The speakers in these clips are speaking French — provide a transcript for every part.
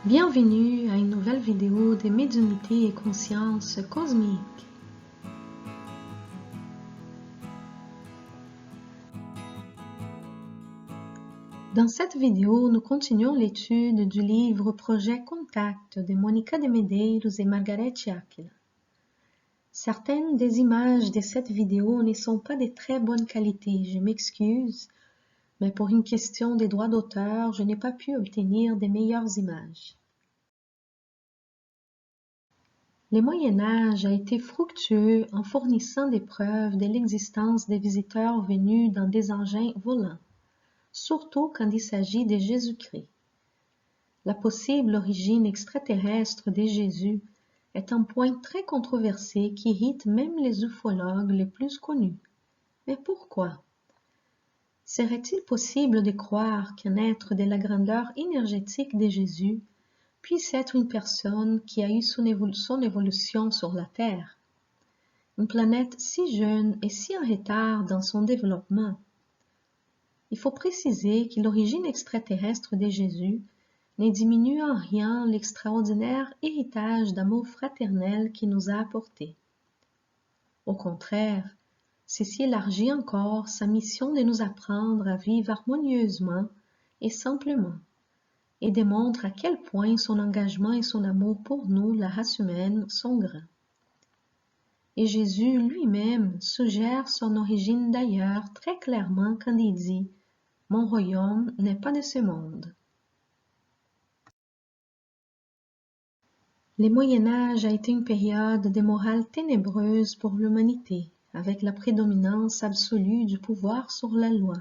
Bienvenue à une nouvelle vidéo de médiumnité et conscience cosmique. Dans cette vidéo, nous continuons l'étude du livre Projet Contact de Monica de Medeiros et Margarete Aquila. Certaines des images de cette vidéo ne sont pas de très bonne qualité, je m'excuse, mais pour une question des droits d'auteur, je n'ai pas pu obtenir de meilleures images. Le Moyen-Âge a été fructueux en fournissant des preuves de l'existence des visiteurs venus dans des engins volants, surtout quand il s'agit de Jésus-Christ. La possible origine extraterrestre de Jésus est un point très controversé qui irrite même les ufologues les plus connus. Mais pourquoi? Serait-il possible de croire qu'un être de la grandeur énergétique de Jésus puisse être une personne qui a eu son évolution sur la Terre? Une planète si jeune et si en retard dans son développement. Il faut préciser que l'origine extraterrestre de Jésus ne diminue en rien l'extraordinaire héritage d'amour fraternel qu'il nous a apporté. Au contraire, ceci élargit encore sa mission de nous apprendre à vivre harmonieusement et simplement, et démontre à quel point son engagement et son amour pour nous, la race humaine, sont grands. Et Jésus lui-même suggère son origine d'ailleurs très clairement quand il dit « Mon royaume n'est pas de ce monde ». Le Moyen-Âge a été une période de morale ténébreuse pour l'humanité, avec la prédominance absolue du pouvoir sur la loi,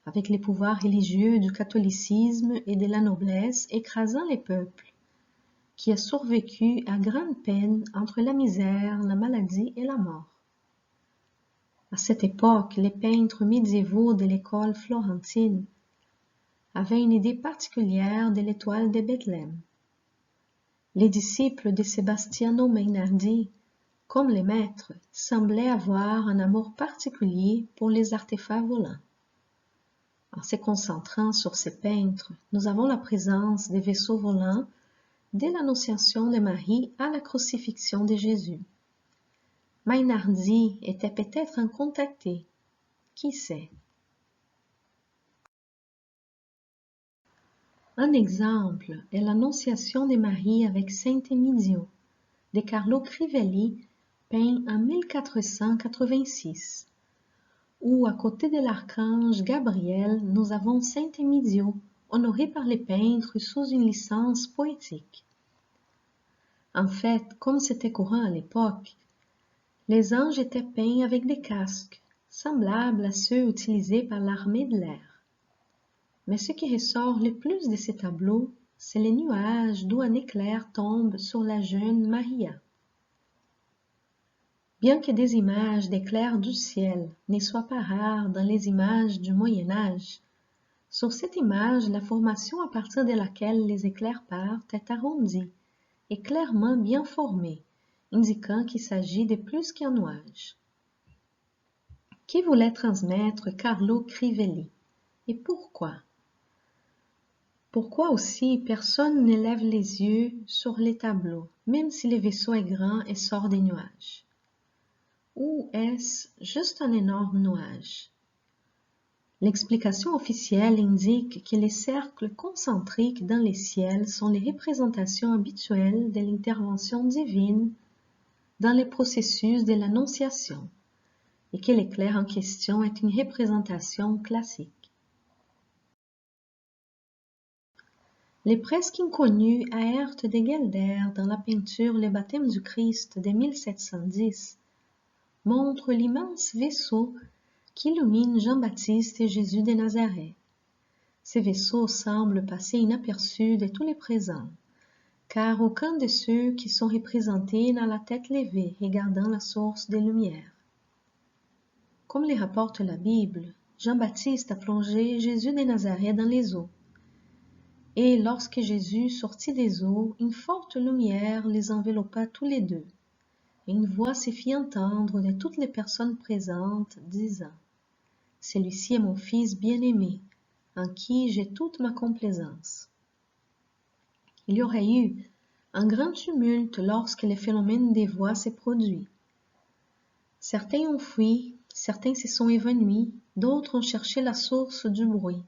avec les pouvoirs religieux du catholicisme et de la noblesse écrasant les peuples, qui a survécu à grande peine entre la misère, la maladie et la mort. À cette époque, les peintres médiévaux de l'école florentine avaient une idée particulière de l'étoile de Bethléem. Les disciples de Sebastiano Mainardi, comme les maîtres, semblaient avoir un amour particulier pour les artefacts volants. En se concentrant sur ces peintres, nous avons la présence des vaisseaux volants dès l'Annonciation de Marie à la crucifixion de Jésus. Mainardi était peut-être un contacté, qui sait? Un exemple est l'Annonciation de Marie avec Saint-Émidio, de Carlo Crivelli, peint en 1486, où à côté de l'archange Gabriel, nous avons Saint-Émidio, honoré par les peintres sous une licence poétique. En fait, comme c'était courant à l'époque, les anges étaient peints avec des casques, semblables à ceux utilisés par l'armée de l'air. Mais ce qui ressort le plus de ces tableaux, c'est les nuages d'où un éclair tombe sur la jeune Maria. Bien que des images d'éclairs du ciel ne soient pas rares dans les images du Moyen-Âge, sur cette image, la formation à partir de laquelle les éclairs partent est arrondie et clairement bien formée, indiquant qu'il s'agit de plus qu'un nuage. Qui voulait transmettre Carlo Crivelli? Et pourquoi? Pourquoi aussi personne ne lève les yeux sur les tableaux, même si le vaisseau est grand et sort des nuages? Ou est-ce juste un énorme nuage? L'explication officielle indique que les cercles concentriques dans les ciels sont les représentations habituelles de l'intervention divine dans les processus de l'Annonciation et que l'éclair en question est une représentation classique. Les presque inconnus Aert de Gelder dans la peinture Le baptême du Christ de 1710 montrent l'immense vaisseau qui illumine Jean-Baptiste et Jésus de Nazareth. Ces vaisseaux semblent passer inaperçus de tous les présents, car aucun de ceux qui sont représentés n'a la tête levée regardant la source des lumières. Comme le rapporte la Bible, Jean-Baptiste a plongé Jésus de Nazareth dans les eaux. Et lorsque Jésus sortit des eaux, une forte lumière les enveloppa tous les deux, et une voix se fit entendre de toutes les personnes présentes, disant « Celui-ci est mon Fils bien-aimé, en qui j'ai toute ma complaisance. » Il y aurait eu un grand tumulte lorsque le phénomène des voix s'est produit. Certains ont fui, certains se sont évanouis, d'autres ont cherché la source du bruit.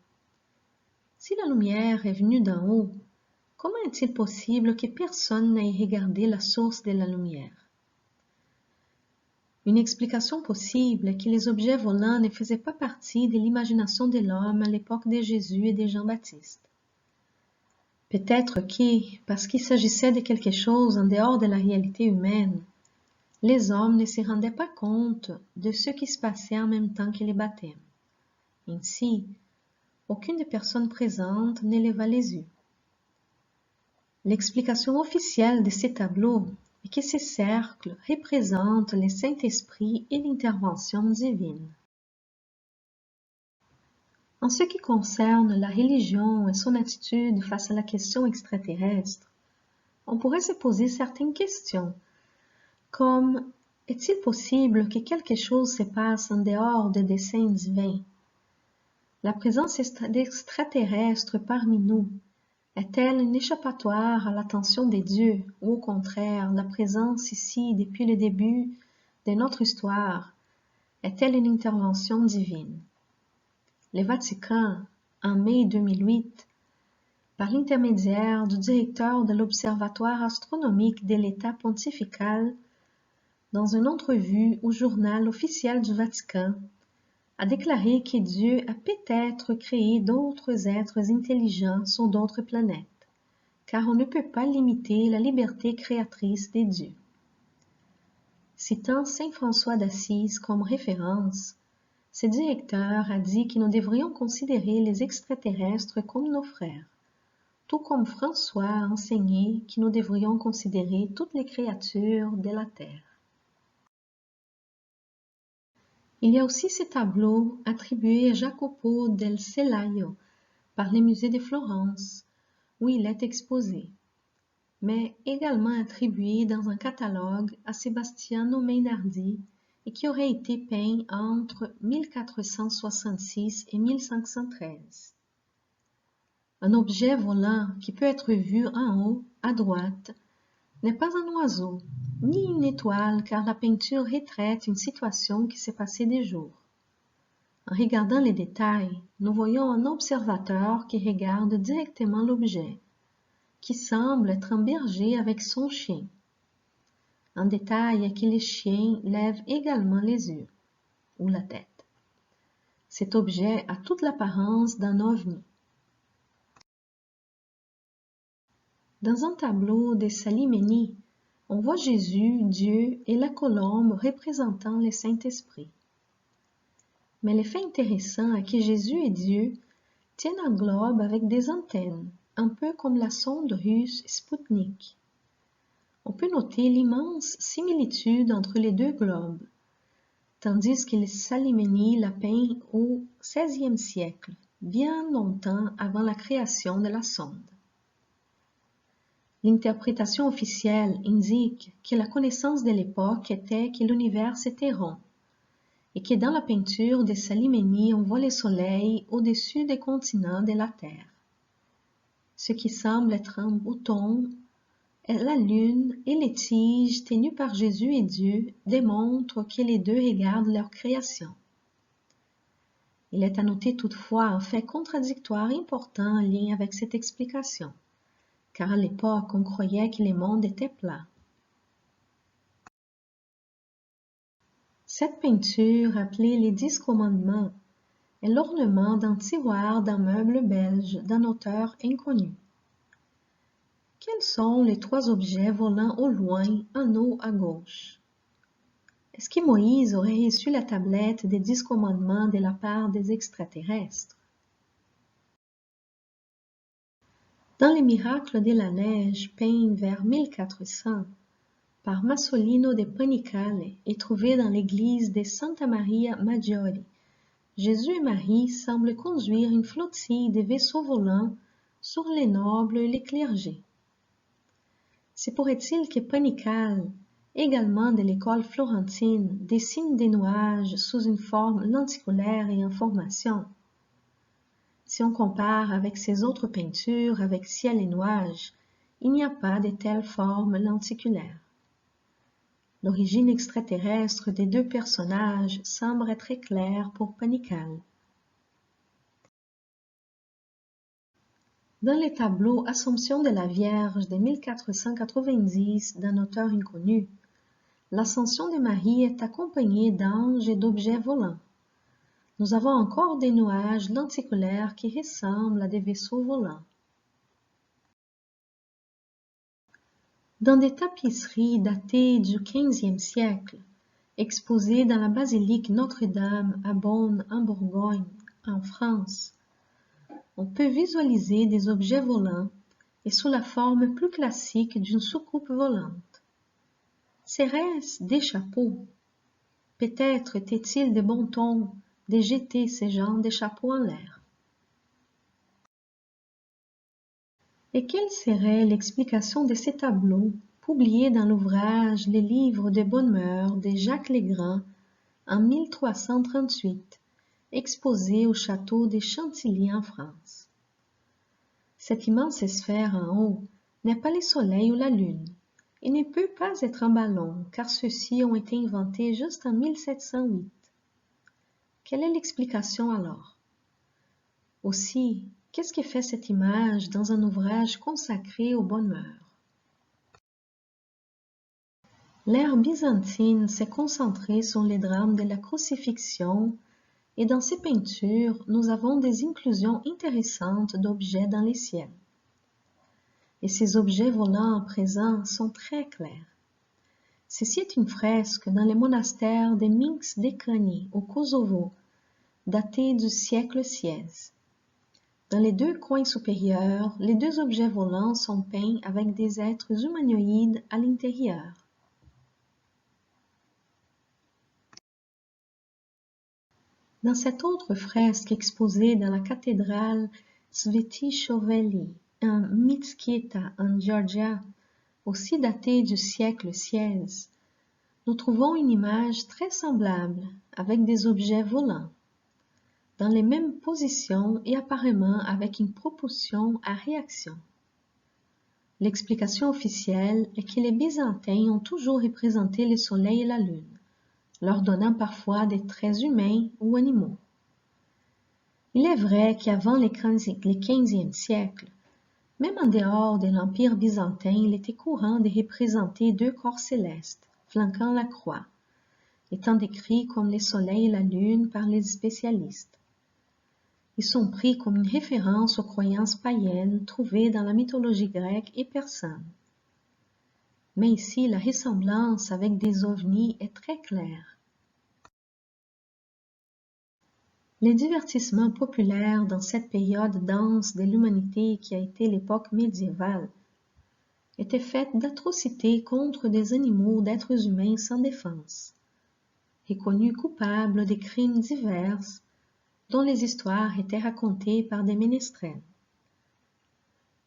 Si la lumière est venue d'en haut, comment est-il possible que personne n'ait regardé la source de la lumière? Une explication possible est que les objets volants ne faisaient pas partie de l'imagination de l'homme à l'époque de Jésus et de Jean-Baptiste. Peut-être que, parce qu'il s'agissait de quelque chose en dehors de la réalité humaine, les hommes ne se rendaient pas compte de ce qui se passait en même temps que les baptêmes. Ainsi, aucune des personnes présentes ne leva les yeux. L'explication officielle de ces tableaux est que ces cercles représentent le Saint-Esprit et l'intervention divine. En ce qui concerne la religion et son attitude face à la question extraterrestre, on pourrait se poser certaines questions, comme est-il possible que quelque chose se passe en dehors des desseins divins? La présence d'extraterrestres parmi nous est-elle un échappatoire à l'attention des dieux ou au contraire, la présence ici depuis le début de notre histoire est-elle une intervention divine? Le Vatican, en mai 2008, par l'intermédiaire du directeur de l'Observatoire astronomique de l'État pontifical, dans une entrevue au journal officiel du Vatican, a déclaré que Dieu a peut-être créé d'autres êtres intelligents sur d'autres planètes, car on ne peut pas limiter la liberté créatrice des dieux. Citant saint François d'Assise comme référence, ce directeur a dit que nous devrions considérer les extraterrestres comme nos frères, tout comme François a enseigné que nous devrions considérer toutes les créatures de la terre. Il y a aussi ce tableau attribué à Jacopo del Celaio par le musée de Florence, où il est exposé, mais également attribué dans un catalogue à Sebastiano Mainardi et qui aurait été peint entre 1466 et 1513. Un objet volant qui peut être vu en haut, à droite, n'est pas un oiseau, ni une étoile car la peinture retraite une situation qui s'est passée des jours. En regardant les détails, nous voyons un observateur qui regarde directement l'objet, qui semble être un berger avec son chien. Un détail est que les chiens lèvent également les yeux, ou la tête. Cet objet a toute l'apparence d'un ovni. Dans un tableau de Salimeni, on voit Jésus, Dieu et la colombe représentant le Saint-Esprit. Mais le fait intéressant est que Jésus et Dieu tiennent un globe avec des antennes, un peu comme la sonde russe Sputnik. On peut noter l'immense similitude entre les deux globes, tandis que le Salimeni l'a peint au XVIe siècle, bien longtemps avant la création de la sonde. L'interprétation officielle indique que la connaissance de l'époque était que l'univers était rond, et que dans la peinture de Salimeni on voit le soleil au-dessus des continents de la Terre. Ce qui semble être un bouton, la lune et les tiges tenues par Jésus et Dieu démontrent que les deux regardent leur création. Il est à noter toutefois un fait contradictoire important en lien avec cette explication, car à l'époque on croyait que le monde était plat. Cette peinture, appelée les 10 commandements, est l'ornement d'un tiroir d'un meuble belge d'un auteur inconnu. Quels sont les 3 objets volant au loin, en haut à gauche? Est-ce que Moïse aurait reçu la tablette des 10 commandements de la part des extraterrestres? Dans les miracles de la neige peints vers 1400, par Masolino de Panicale et trouvé dans l'église de Santa Maria Maggiore, Jésus et Marie semblent conduire une flottille de vaisseaux volants sur les nobles et les clergés. Se pourrait-il que Panicale, également de l'école florentine, dessine des nuages sous une forme lenticulaire et en formation? Si on compare avec ses autres peintures avec ciel et nuages, il n'y a pas de telles formes lenticulaires. L'origine extraterrestre des deux personnages semble très claire pour Panical. Dans les tableaux Assomption de la Vierge de 1490 d'un auteur inconnu, l'ascension de Marie est accompagnée d'anges et d'objets volants. Nous avons encore des nuages lenticulaires qui ressemblent à des vaisseaux volants. Dans des tapisseries datées du XVe siècle, exposées dans la basilique Notre-Dame à Beaune en Bourgogne, en France, on peut visualiser des objets volants et sous la forme plus classique d'une soucoupe volante. Serait-ce des chapeaux? Peut-être était-il de bon ton de jeter ces genres de chapeaux en l'air. Et quelle serait l'explication de ces tableaux, publiés dans l'ouvrage Les livres de bonnes mœurs de Jacques Legrand en 1338, exposés au château de Chantilly en France? Cette immense sphère en haut n'est pas le soleil ou la lune. Il ne peut pas être un ballon, car ceux-ci ont été inventés juste en 1708. Quelle est l'explication alors? Aussi, qu'est-ce que fait cette image dans un ouvrage consacré aux bonnes mœurs? L'ère byzantine s'est concentrée sur les drames de la crucifixion et dans ces peintures, nous avons des inclusions intéressantes d'objets dans les ciels. Et ces objets volants présents sont très clairs. Ceci est une fresque dans le monastère des Minks d'Ekrani au Kosovo, datée du siècle XVI. Dans les deux coins supérieurs, les deux objets volants sont peints avec des êtres humanoïdes à l'intérieur. Dans cette autre fresque exposée dans la cathédrale Sveti-Choveli, en Mtskheta, en Géorgie, aussi datée du siècle XVI, nous trouvons une image très semblable avec des objets volants, dans les mêmes positions et apparemment avec une propulsion à réaction. L'explication officielle est que les Byzantins ont toujours représenté le soleil et la lune, leur donnant parfois des traits humains ou animaux. Il est vrai qu'avant le XVe siècle, même en dehors de l'Empire byzantin, il était courant de représenter deux corps célestes, flanquant la croix, étant décrits comme le soleil et la lune par les spécialistes. Ils sont pris comme une référence aux croyances païennes trouvées dans la mythologie grecque et persane. Mais ici, la ressemblance avec des ovnis est très claire. Les divertissements populaires dans cette période dense de l'humanité qui a été l'époque médiévale étaient faits d'atrocités contre des animaux d'êtres humains sans défense, reconnus coupables de crimes divers dont les histoires étaient racontées par des ménestrels.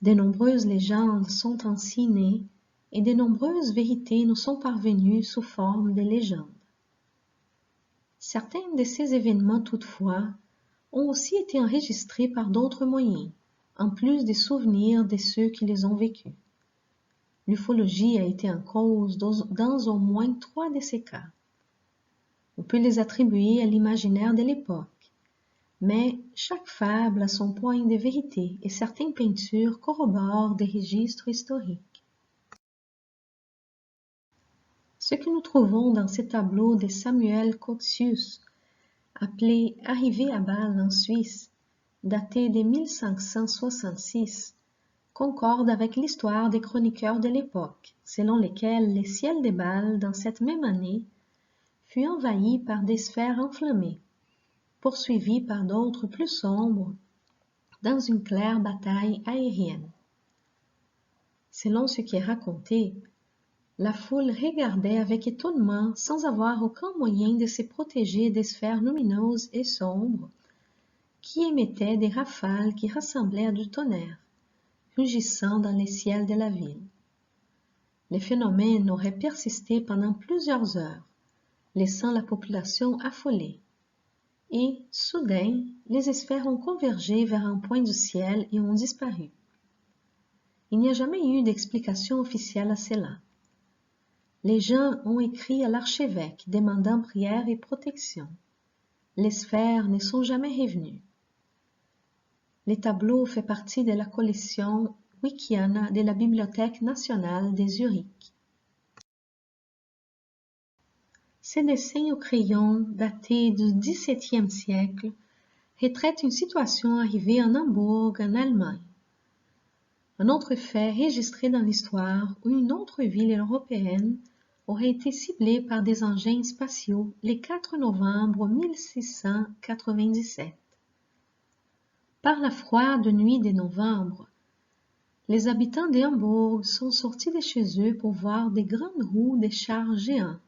De nombreuses légendes sont ainsi nées et de nombreuses vérités nous sont parvenues sous forme de légendes. Certains de ces événements, toutefois, ont aussi été enregistrés par d'autres moyens, en plus des souvenirs de ceux qui les ont vécus. L'ufologie a été en cause dans au moins 3 de ces cas. On peut les attribuer à l'imaginaire de l'époque, mais chaque fable a son point de vérité et certaines peintures corroborent des registres historiques. Ce que nous trouvons dans ces tableaux de Samuel Coxius, appelé Arrivé à Bâle en Suisse, daté de 1566, concorde avec l'histoire des chroniqueurs de l'époque, selon lesquels le ciel de Bâle dans cette même année fut envahi par des sphères enflammées, poursuivies par d'autres plus sombres dans une claire bataille aérienne. Selon ce qui est raconté, la foule regardait avec étonnement sans avoir aucun moyen de se protéger des sphères lumineuses et sombres qui émettaient des rafales qui ressemblaient à du tonnerre, rugissant dans les ciels de la ville. Les phénomènes auraient persisté pendant plusieurs heures, laissant la population affolée. Et, soudain, les sphères ont convergé vers un point du ciel et ont disparu. Il n'y a jamais eu d'explication officielle à cela. Les gens ont écrit à l'archevêque demandant prière et protection. Les sphères ne sont jamais revenues. Les tableaux font partie de la collection Wikiana de la Bibliothèque nationale de Zurich. Ces dessins au crayon datés du XVIIe siècle retraitent une situation arrivée en Hambourg, en Allemagne. Un autre fait enregistré dans l'histoire où une autre ville européenne aurait été ciblée par des engins spatiaux le 4 novembre 1697. Par la froide nuit de novembre, les habitants de Hambourg sont sortis de chez eux pour voir des grandes roues de chars géants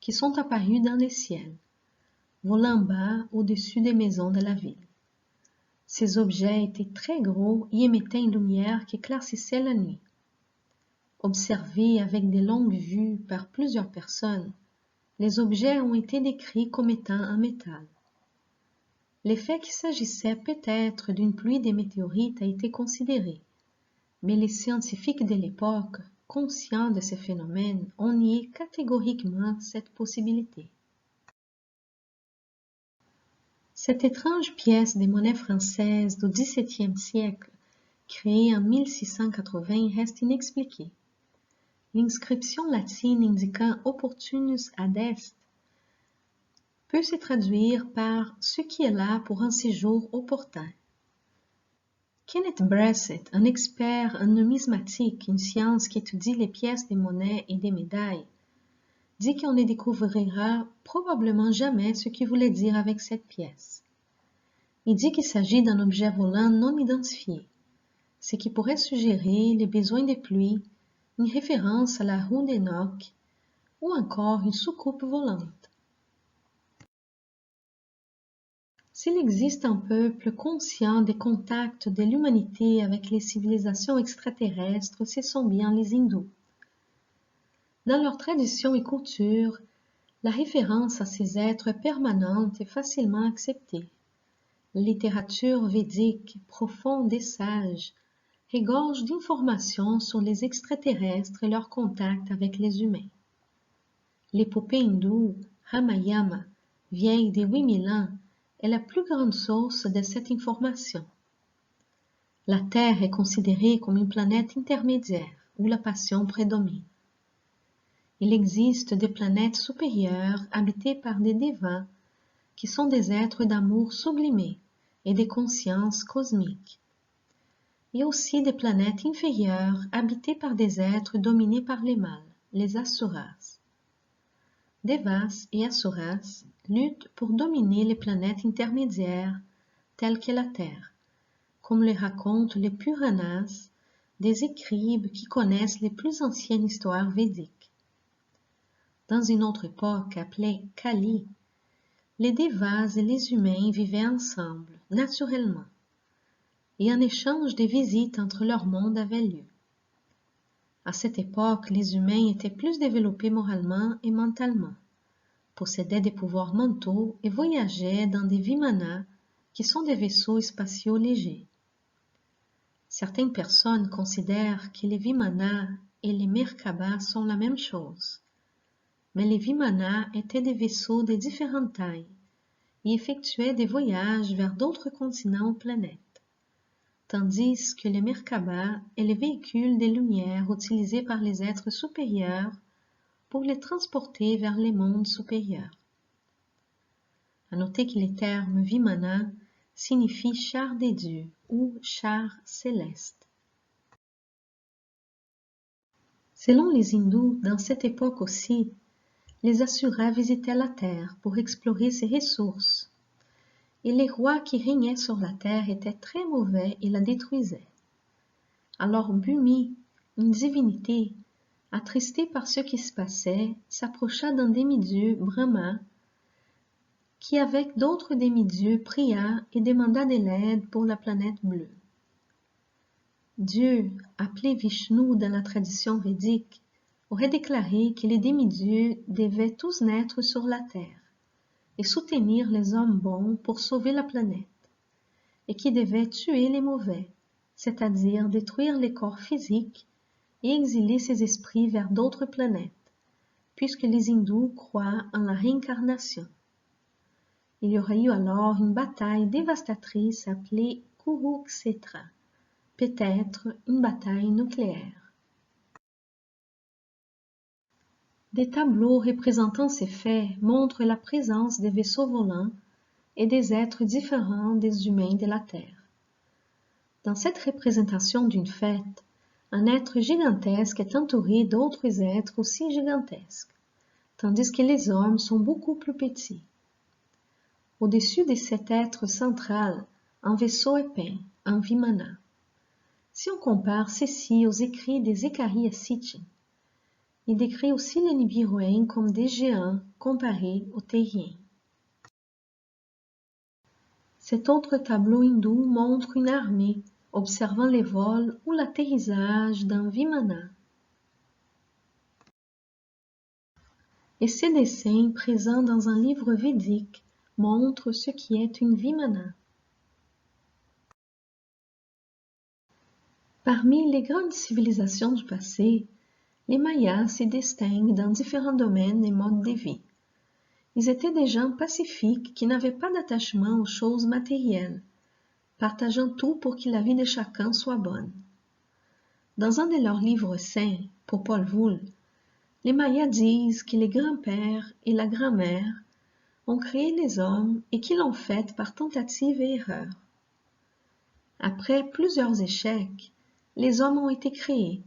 qui sont apparus dans le ciel, volant bas au-dessus des maisons de la ville. Ces objets étaient très gros et émettaient une lumière qui éclaircissait la nuit. Observés avec de longues vues par plusieurs personnes, les objets ont été décrits comme étant en métal. L'effet qu'il s'agissait peut-être d'une pluie de météorites a été considéré, mais les scientifiques de l'époque, conscients de ces phénomènes, ont nié catégoriquement cette possibilité. Cette étrange pièce de monnaie française du XVIIe siècle, créée en 1680, reste inexpliquée. L'inscription latine indiquant opportunus ad est peut se traduire par ce qui est là pour un séjour opportun. Kenneth Brassett, un expert en numismatique, une science qui étudie les pièces de monnaie et des médailles, dit qu'on ne découvrira probablement jamais ce qu'il voulait dire avec cette pièce. Il dit qu'il s'agit d'un objet volant non identifié, ce qui pourrait suggérer les besoins de pluie, une référence à la roue d'Enoch ou encore une soucoupe volante. S'il existe un peuple conscient des contacts de l'humanité avec les civilisations extraterrestres, ce sont bien les hindous. Dans leur tradition et culture, la référence à ces êtres est permanente et facilement acceptée. La littérature védique, profonde et sage, regorge d'informations sur les extraterrestres et leur contact avec les humains. L'épopée hindoue, Ramayana, vieille de 8000 ans, est la plus grande source de cette information. La Terre est considérée comme une planète intermédiaire où la passion prédomine. Il existe des planètes supérieures habitées par des devas qui sont des êtres d'amour sublimés et des consciences cosmiques. Il y a aussi des planètes inférieures habitées par des êtres dominés par les mâles, les asuras. Devas et asuras luttent pour dominer les planètes intermédiaires telles que la Terre, comme le racontent les Puranas, des écrits qui connaissent les plus anciennes histoires védiques. Dans une autre époque appelée Kali, les Devas et les humains vivaient ensemble, naturellement, et un échange de visites entre leurs mondes avait lieu. À cette époque, les humains étaient plus développés moralement et mentalement, possédaient des pouvoirs mentaux et voyageaient dans des vimanas qui sont des vaisseaux spatiaux légers. Certaines personnes considèrent que les vimanas et les merkabas sont la même chose, mais les vimanas étaient des vaisseaux de différentes tailles et effectuaient des voyages vers d'autres continents ou planètes, tandis que les merkabas est les véhicules de lumière utilisés par les êtres supérieurs pour les transporter vers les mondes supérieurs. À noter que le terme Vimana signifie char des dieux ou char céleste. Selon les hindous, dans cette époque aussi, les Asuras visitaient la terre pour explorer ses ressources, et les rois qui régnaient sur la terre étaient très mauvais et la détruisaient. Alors Bhumi, une divinité, attristée par ce qui se passait, s'approcha d'un demi-dieu, Brahma, qui avec d'autres demi-dieux pria et demanda de l'aide pour la planète bleue. Dieu, appelé Vishnu dans la tradition védique, aurait déclaré que les demi-dieux devaient tous naître sur la terre et soutenir les hommes bons pour sauver la planète, et qui devaient tuer les mauvais, c'est-à-dire détruire les corps physiques et exiler ces esprits vers d'autres planètes, puisque les hindous croient en la réincarnation. Il y aurait eu alors une bataille dévastatrice appelée Kurukshetra, peut-être une bataille nucléaire. Des tableaux représentant ces faits montrent la présence des vaisseaux volants et des êtres différents des humains de la Terre. Dans cette représentation d'une fête, un être gigantesque est entouré d'autres êtres aussi gigantesques, tandis que les hommes sont beaucoup plus petits. Au-dessus de cet être central, un vaisseau est peint, un vimana. Si on compare ceci aux écrits des Zecharia Sitchin, il décrit aussi les Nibiruins comme des géants comparés aux terriens. Cet autre tableau hindou montre une armée observant les vols ou l'atterrissage d'un vimana. Et ces dessins présents dans un livre védique montrent ce qui est une vimana. Parmi les grandes civilisations du passé, les Mayas se distinguent dans différents domaines et modes de vie. Ils étaient des gens pacifiques qui n'avaient pas d'attachement aux choses matérielles, partageant tout pour que la vie de chacun soit bonne. Dans un de leurs livres saints, Popol Vuh, les Mayas disent que les grands-pères et la grand-mère ont créé les hommes et qu'ils l'ont fait par tentative et erreur. Après plusieurs échecs, les hommes ont été créés,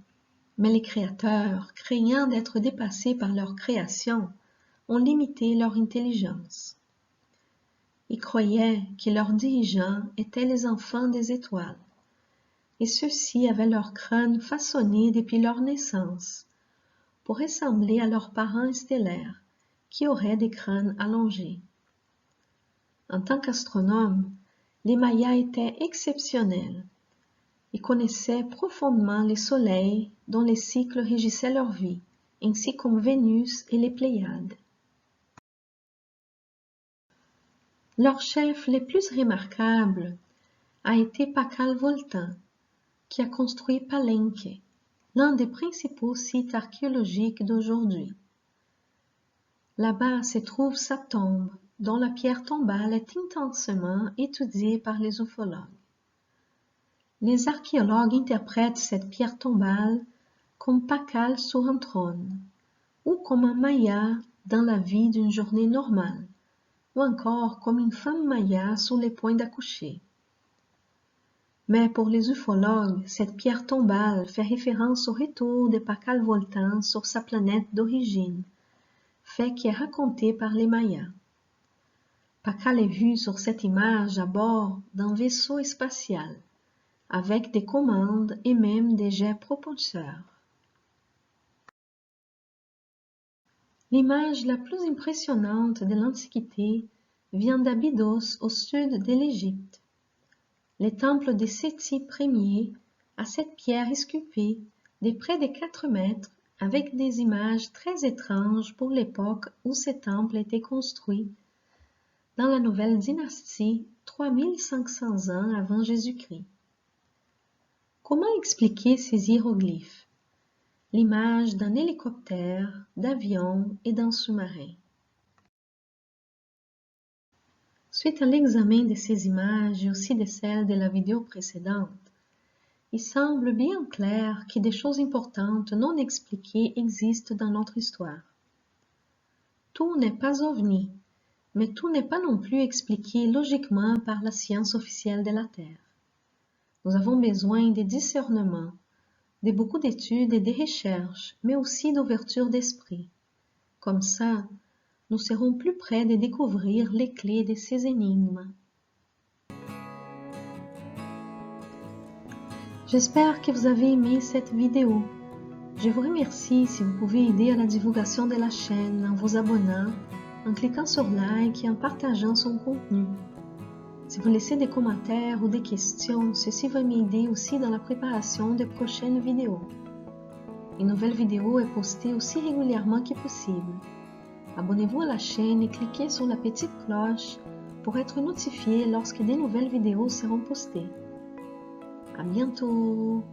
mais les créateurs, craignant d'être dépassés par leur création, ont limité leur intelligence. Ils croyaient que leurs dirigeants étaient les enfants des étoiles, et ceux-ci avaient leur crâne façonné depuis leur naissance, pour ressembler à leurs parents stellaires, qui auraient des crânes allongés. En tant qu'astronomes, les Mayas étaient exceptionnels. Ils connaissaient profondément les soleils dont les cycles régissaient leur vie, ainsi comme Vénus et les Pléiades. Leur chef le plus remarquable a été Pakal Voltan, qui a construit Palenque, l'un des principaux sites archéologiques d'aujourd'hui. Là-bas se trouve sa tombe, dont la pierre tombale est intensément étudiée par les ufologues. Les archéologues interprètent cette pierre tombale comme Pakal sur un trône, ou comme un Maya dans la vie d'une journée normale, ou encore comme une femme Maya sur le point d'accoucher. Mais pour les ufologues, cette pierre tombale fait référence au retour de Pakal Voltan sur sa planète d'origine, fait qui est raconté par les Mayas. Pakal est vu sur cette image à bord d'un vaisseau spatial, avec des commandes et même des jets propulseurs. L'image la plus impressionnante de l'Antiquité vient d'Abydos au sud de l'Égypte. Le temple de Séti Ier a cette pierre sculptée de près de 4 mètres avec des images très étranges pour l'époque où ce temple était construit, dans la nouvelle dynastie 3500 ans avant Jésus-Christ. Comment expliquer ces hiéroglyphes? L'image d'un hélicoptère, d'avion et d'un sous-marin. Suite à l'examen de ces images et aussi de celles de la vidéo précédente, il semble bien clair que des choses importantes non expliquées existent dans notre histoire. Tout n'est pas ovni, mais tout n'est pas non plus expliqué logiquement par la science officielle de la Terre. Nous avons besoin de discernement, de beaucoup d'études et de recherches, mais aussi d'ouverture d'esprit. Comme ça, nous serons plus près de découvrir les clés de ces énigmes. J'espère que vous avez aimé cette vidéo. Je vous remercie si vous pouvez aider à la divulgation de la chaîne en vous abonnant, en cliquant sur like et en partageant son contenu. Si vous laissez des commentaires ou des questions, ceci va m'aider aussi dans la préparation des prochaines vidéos. Une nouvelle vidéo est postée aussi régulièrement que possible. Abonnez-vous à la chaîne et cliquez sur la petite cloche pour être notifié lorsque des nouvelles vidéos seront postées. À bientôt!